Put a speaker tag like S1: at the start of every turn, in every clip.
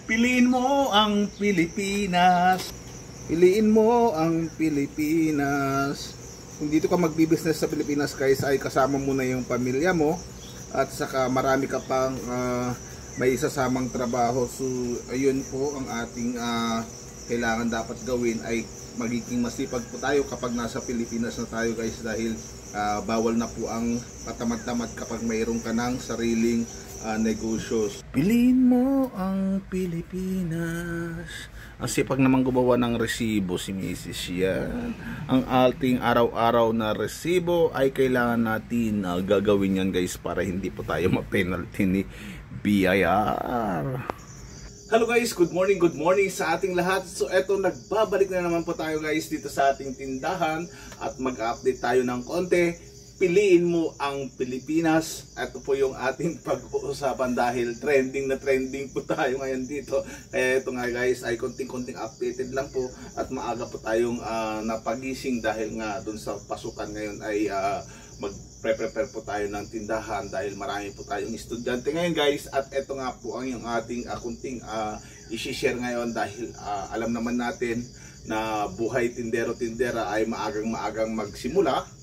S1: Piliin mo ang Pilipinas. Piliin mo ang Pilipinas. Kung dito ka magbi-business sa Pilipinas guys, ay kasama mo na yung pamilya mo at saka marami ka pang may isasamang trabaho. So ayun po ang ating kailangan dapat gawin, ay magiging masipag po tayo kapag nasa Pilipinas na tayo guys, dahil bawal na po ang patamad-tamad kapag mayroon ka ng sariling negosyo. Piliin mo ang Pilipinas. Ang sipag naman gumawa ng resibo si Mrs. yan. Ang ating araw-araw na resibo ay kailangan natin gagawin yan guys, para hindi po tayo ma-penalty ni BIR. Hello guys, good morning sa ating lahat. So eto, nagbabalik na naman po tayo guys dito sa ating tindahan at mag-update tayo ng konti. Piliin mo ang Pilipinas. Ito po yung ating pag-uusapan dahil trending na trending po tayo ngayon dito. Kaya ito nga guys ay konting-konting updated lang po, at maaga po tayong napagising dahil nga dun sa pasukan ngayon ay mag-prepare po tayo ng tindahan dahil marami po tayong estudyante ngayon guys. At ito nga po ang yung ating kunting isi-share ngayon dahil alam naman natin na buhay tindero-tindera ay maagang magsimula,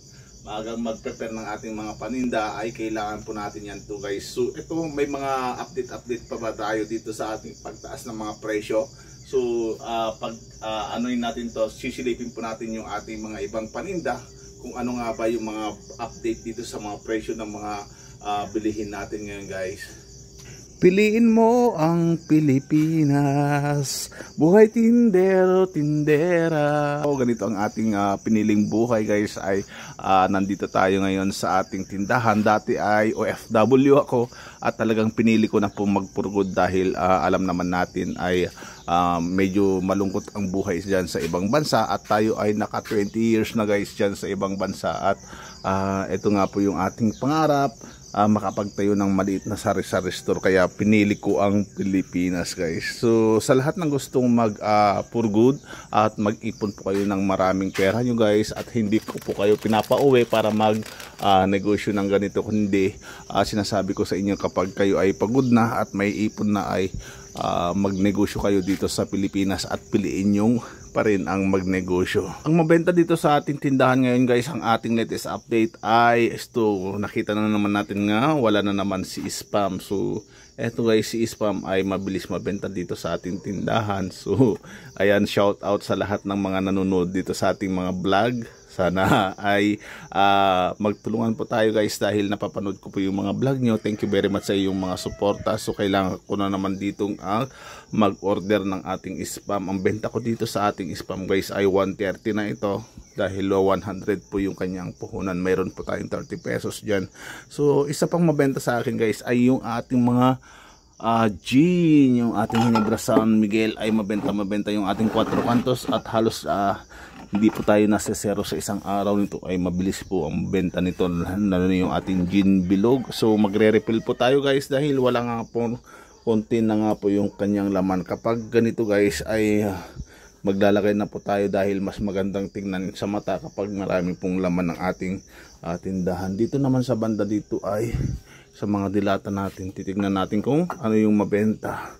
S1: maagang mag-prepare ng ating mga paninda, ay kailangan po natin yan to guys. So ito, may mga update pa ba tayo dito sa ating pagtaas ng mga presyo. So pag anoin natin to, sisilipin po natin yung ating mga ibang paninda kung ano nga ba yung mga update dito sa mga presyo ng mga bilihin natin ngayon guys. Piliin mo ang Pilipinas. Buhay tindero, tindera. Ganito ang ating piniling buhay guys, ay nandito tayo ngayon sa ating tindahan. Dati ay OFW ako at talagang pinili ko na po magpurgod dahil alam naman natin ay medyo malungkot ang buhay dyan sa ibang bansa, at tayo ay naka 20 years na guys dyan sa ibang bansa. At ito nga po yung ating pangarap, makapagtayo ng maliit na sari-sari store, kaya pinili ko ang Pilipinas guys. So sa lahat ng gustong mag for good at mag-ipon po kayo ng maraming pera nyo guys, at hindi ko po kayo pinapauwi para mag negosyo ng ganito, kundi sinasabi ko sa inyo, kapag kayo ay pagod na at may ipon na, ay magnegosyo kayo dito sa Pilipinas at piliin yung pa rin ang magnegosyo. Ang mabenta dito sa ating tindahan ngayon guys, ang ating latest update ay ito, nakita na naman natin nga wala na naman si spam. So eto guys, si spam ay mabilis mabenta dito sa ating tindahan. So ayan, shout out sa lahat ng mga nanonood dito sa ating mga vlog. Sana ay magtulungan po tayo guys, dahil napapanood ko po yung mga vlog nyo. Thank you very much sa iyong mga suporta. So kailangan ko na naman ditong mag-order ng ating spam. Ang benta ko dito sa ating spam guys ay 130 na ito, dahil 100 po yung kanyang puhunan. Mayroon po tayong 30 pesos dyan. So isa pang mabenta sa akin guys ay yung ating mga gin, yung ating Ginebra San Miguel ay mabenta yung ating 4 kantos, at halos hindi po tayo nasa zero sa isang araw nito, ay mabilis po ang benta nito, lalo na yung ating gin bilog. So magre-refill po tayo guys, dahil wala nga po, konti na nga po yung kanyang laman. Kapag ganito guys ay maglalagay na po tayo, dahil mas magandang tingnan sa mata kapag marami pong laman ng ating tindahan. Dito naman sa banda dito ay sa mga dilata natin, titignan natin kung ano yung mabenta.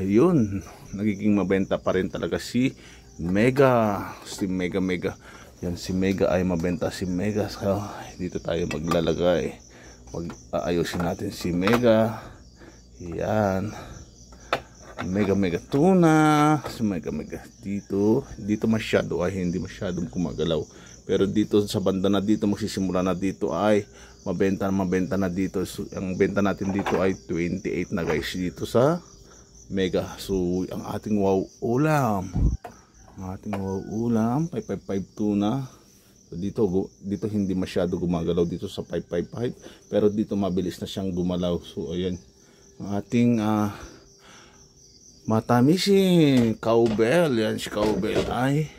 S1: Yun, nagiging mabenta pa rin talaga si Mega. Yan, si Mega ay mabenta. Si Mega, so, dito tayo maglalagay, ayusin natin si Mega. Yan, Mega tuna. Si Mega dito masyado ay hindi masyadong kumagalaw, pero dito sa banda na dito, magsisimula na dito ay mabenta na dito. So, ang benta natin dito ay 28 na guys dito sa Mega. So ang ating wow ulam, 555 tuna. So dito hindi masyado gumagalaw dito sa 555, pero dito mabilis na siyang gumalaw. So ayan, ang ating matamisin cowbell. Yan, si cowbell ay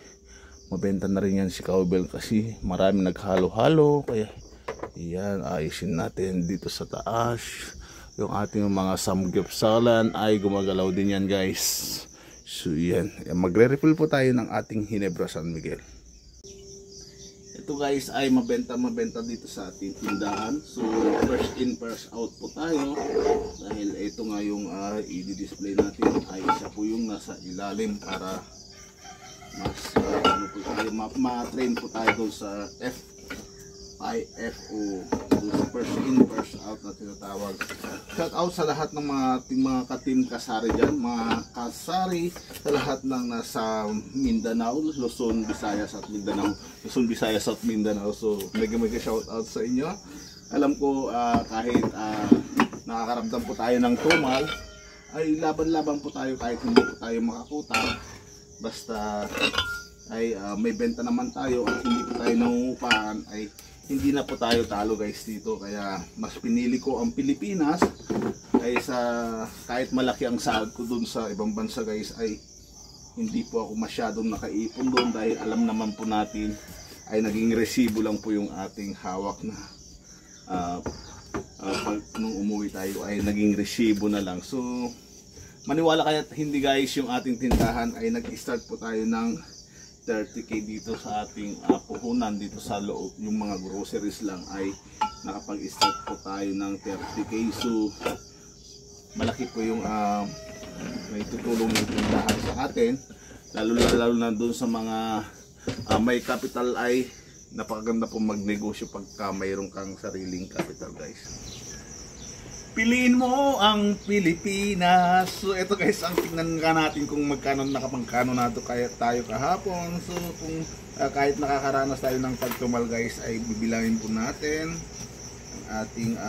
S1: mabenta na rin yan, si cowbell, kasi marami naghalo-halo. Kaya yan, ayusin natin dito sa taas. Yung ating mga samgyupsalan ay gumagalaw din yan guys. So yan, magre-refill po tayo ng ating Ginebra San Miguel. ito guys ay mabenta dito sa ating tindahan. So first in first out po tayo, dahil ito nga yung i-display natin ay isa po yung nasa ilalim para mas ma-train po tayo doon sa FIFO, first in first out na tinatawag. Shout out sa lahat ng mga ka-team kasari dyan, mga kasari sa lahat ng nasa Mindanao, Luzon, Visayas at Mindanao. Luzon, Visayas at Mindanao. So mega shout out sa inyo. Alam ko kahit nakakaramdam po tayo ng tumal, ay laban-laban po tayo kahit hindi po tayo makakuta. Basta ay may benta naman tayo at hindi po tayo nangungupahan, ay hindi na po tayo talo guys dito. Kaya mas pinili ko ang Pilipinas kaysa kahit malaki ang sahod ko dun sa ibang bansa guys, ay hindi po ako masyadong nakaipon doon, dahil alam naman po natin ay naging resibo lang po yung ating hawak na pag nung umuwi tayo ay naging resibo na lang. So maniwala kaya't hindi guys, yung ating tindahan ay nag-start po tayo ng 30k dito sa ating puhunan dito sa loob. Yung mga groceries lang ay nakapag-start po tayo ng 30k. So malaki po yung may tutulong ng tindahan sa atin, lalo na doon sa mga may capital. Ay napakaganda po magnegosyo pagka mayroon kang sariling capital guys. Piliin mo ang Pilipinas. So ito guys, ang tingnan nga natin kung magkano nato kaya tayo kahapon. So kung kahit nakakaranas tayo ng pagtumal guys, ay bibilangin po natin ang ating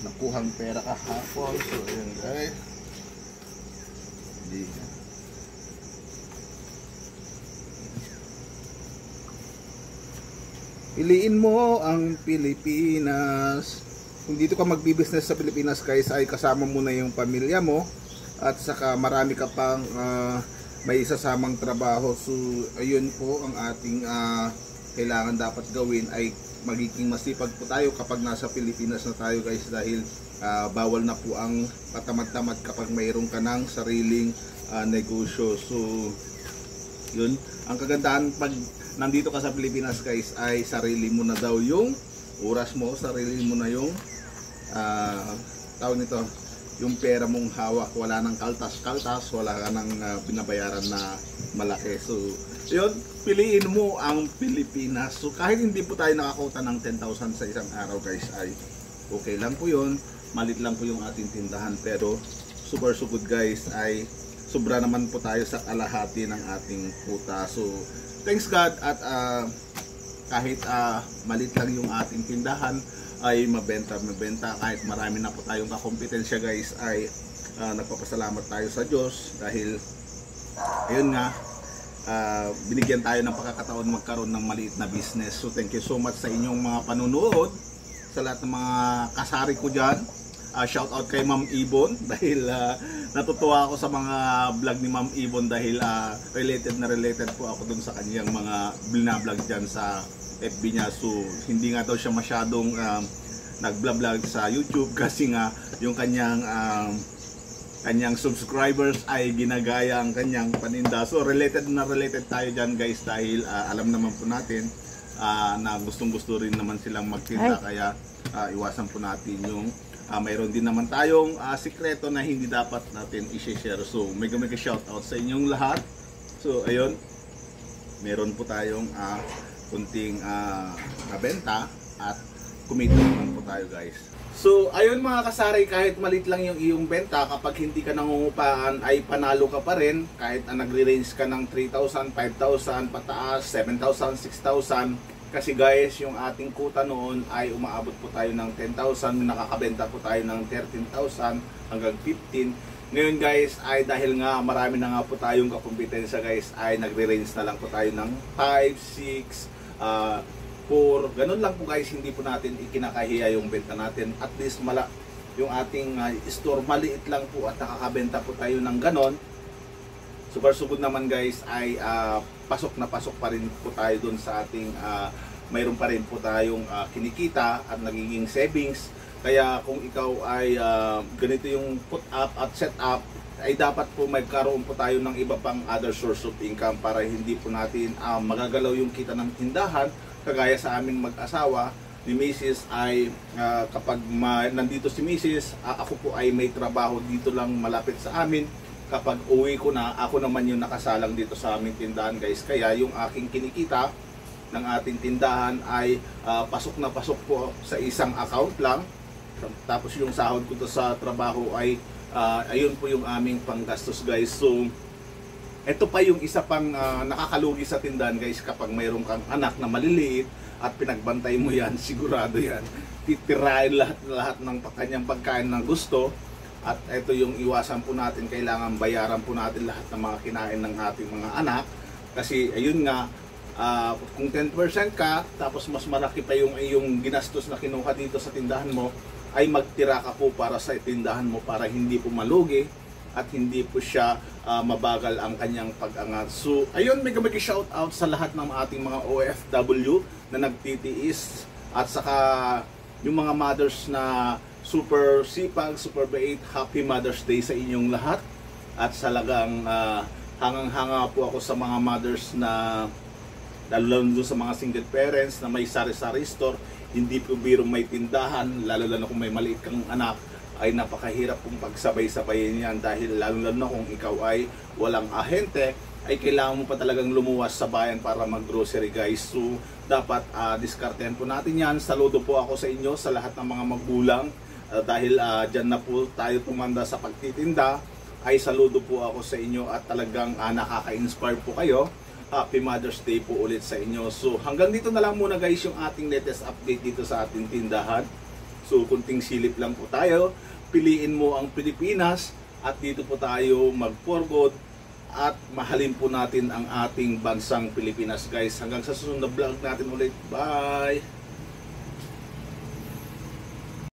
S1: nakuhang pera kahapon. So ayan guys, piliin mo ang Pilipinas. Kung dito ka magbi-business sa Pilipinas guys, ay kasama mo na yung pamilya mo, at saka marami ka pang may isasamang trabaho. So ayun po ang ating kailangan dapat gawin, ay magiging masipag po tayo kapag nasa Pilipinas na tayo guys, dahil bawal na po ang patamad-tamad kapag mayroon ka ng sariling negosyo. So yun ang kagandahan pag nandito ka sa Pilipinas guys, ay sarili mo na daw yung oras mo, sarili mo na yung tawag nito, yung pera mong hawak. Wala nang kaltas-kaltas, wala ka nang binabayaran na malaki. So yun, piliin mo ang Pilipinas. So kahit hindi po tayo nakakuta ng 10,000 sa isang araw guys, ay okay lang po yun. Malit lang po yung ating tindahan, pero super good guys, ay sobra naman po tayo sa kalahati ng ating kuta. So thanks God, at kahit malit lang yung ating tindahan, ay mabenta kahit marami na po tayong kakompetensya guys, ay nagpapasalamat tayo sa Diyos, dahil ayun nga, binigyan tayo ng pagkakataon magkaroon ng maliit na business. So thank you so much sa inyong mga panunood, sa lahat ng mga kasari ko dyan. Shout out kay Ma'am Ibon, dahil natutuwa ako sa mga vlog ni Ma'am Ibon, dahil related po ako dun sa kanyang mga binablog dyan sa FB niya. So hindi nga daw siya masyadong nagblog sa YouTube, kasi nga yung kanyang subscribers ay ginagaya ang kanyang paninda. So related tayo dyan guys, dahil alam naman po natin na gustong-gusto rin naman silang magtinda. Kaya iwasan po natin yung mayroon din naman tayong sikreto na hindi dapat natin i-share. So mega shout out sa inyong lahat. So ayun, meron po tayong kunting nabenta at kumita naman po tayo guys. So ayun mga kasari, kahit malit lang yung iyong benta, kapag hindi ka nangungupaan ay panalo ka pa rin. Kahit nagre-range ka ng 3,000, 5,000 pataas, 7,000, 6,000. Kasi guys, yung ating kuta noon ay umaabot po tayo ng 10,000, nakakabenta po tayo ng 13,000 hanggang 15. Ngayon guys, ay dahil nga marami na nga po tayong kakompetensya guys, ay nagre-range na lang po tayo ng 5, 6, 4, ganun lang po guys. Hindi po natin ikinakahiya yung benta natin. At least yung ating store maliit lang po, at nakakabenta po tayo ng ganon. Super sugod naman guys, ay pasok na pasok pa rin po tayo dun sa ating mayroon pa rin po tayong kinikita at nagiging savings. Kaya kung ikaw ay ganito yung put up at set up, ay dapat po magkaroon po tayo ng iba pang other source of income para hindi po natin magagalaw yung kita ng tindahan. Kagaya sa aming mag-asawa ni Mrs. ay kapag nandito si Mrs., ako po ay may trabaho dito lang malapit sa amin. Kapag uwi ko na, ako naman yung nakasalang dito sa aming tindahan guys. Kaya yung aking kinikita ng ating tindahan ay pasok na pasok po sa isang account lang. Tapos yung sahod ko to sa trabaho ay ayun po yung aming panggastos guys. So ito pa yung isa pang nakakalugi sa tindahan guys, kapag mayroon kang anak na maliliit at pinagbantay mo yan, sigurado yan titirain lahat ng kanyang pagkain ng gusto. At ito yung iwasan po natin, kailangan bayaran po natin lahat ng mga kinain ng ating mga anak. Kasi ayun nga, kung 10% ka tapos mas malaki pa yung ginastos na kinuha dito sa tindahan mo, ay magtira ka po para sa tindahan mo para hindi po malugi at hindi po siya mabagal ang kanyang pag-angat. So ayun, mega shout out sa lahat ng ating mga OFW na nagtitiis, at saka yung mga mothers na super sipag, super bait. Happy Mother's Day sa inyong lahat. At salagang hangang-hanga po ako sa mga mothers na lalo sa mga single parents na may sari-sari store. Hindi po biro may tindahan, lalo kung may maliit kang anak, ay napakahirap kung pagsabay-sabayin yan, dahil lalo na kung ikaw ay walang ahente, ay kailangan mo pa talagang lumuwas sa bayan para mag-grocery guys. So dapat diskartehan po natin yan. Saludo po ako sa inyo, sa lahat ng mga magulang, dahil dyan na po tayo tumanda sa pagtitinda. Ay saludo po ako sa inyo at talagang nakaka-inspire po kayo. Happy Mother's Day po ulit sa inyo. So hanggang dito na lang muna guys yung ating latest update dito sa ating tindahan. So kunting silip lang po tayo. Piliin mo ang Pilipinas at dito po tayo mag-for good at mahalin po natin ang ating bansang Pilipinas guys. Hanggang sa susunod na vlog natin ulit. Bye!